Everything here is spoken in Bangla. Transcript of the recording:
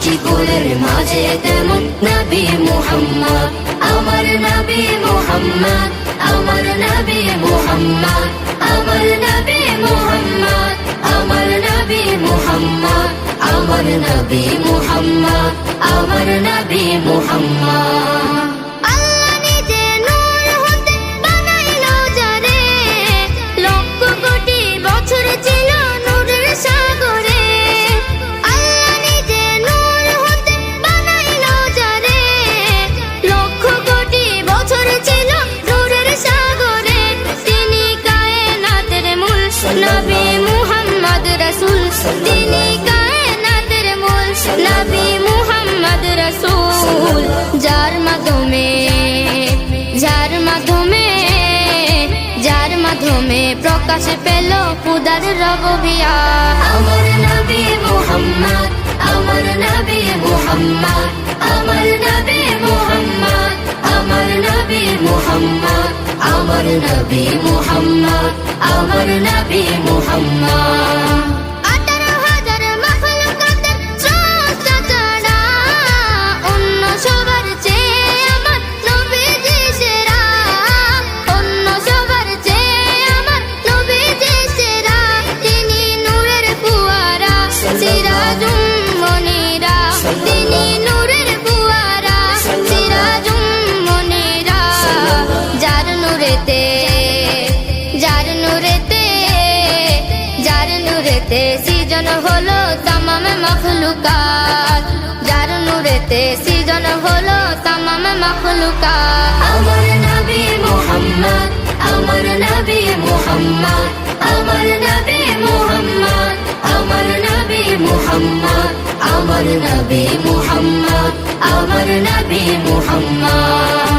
হাসি ফুলের মাঝে তেমন নবী মুহাম্মদ, আমার নবী মুহাম্মদ, আমার নবী মুহাম্মদ, আমার নবী মুহাম্মদ, আমার নবী মুহাম্মদ, আমার নবী মুহাম্মদ, আমার নবী মুহাম্মদ। আল্লাহ নিজে নূর হতে বানাইলো যারে, লক্ষ কোটি বছর ছিল নূরের সাগরে। আল্লাহ নিজে নূর হতে বানাইলো যারে, লক্ষ কোটি বছর ছিল নূরের সাগরে। তিনি কায়নাতের মূল নবী মুহাম্মদ রাসূল, তিনি কায়নাতের মূল নবী মুহাম্মদ রাসূল। যার মাধ্যমে প্রকাশ পেল খুদার রববিয়া। আমার নবী মুহাম্মদ, আমার নবী মুহাম্মদ, আমার নবী মুহাম্মদ, আমার নবী মুহাম্মদ, আমার নবী মুহাম্মদ, আমার নবী মুহাম্মদ। 18,000 মাখলুকাতের স্রষ্টা যারা, অন্য সবার চেয়ে আমার নবীজি সেরা, অন্য সবার চেয়ে আমার নবীজি সেরা। তিনি নূরের ফুয়ারা, সিরাজুম মনিরা, তিনি নূরের ফুয়ারা, সিরাজুম মনিরা। যার নূরেতে সৃজন হলো তামাম মাখলুকাত, যার নূরেতে সৃজন হলো তামাম মাখলুকাত। আমার নবী মুহাম্মদ, আমার নবী মুহাম্মদ, আমার নবী মুহাম্মদ, আমার নবী মুহাম্মদ, আমার নবী মুহাম্মদ, আমার নবী মুহাম্মদ।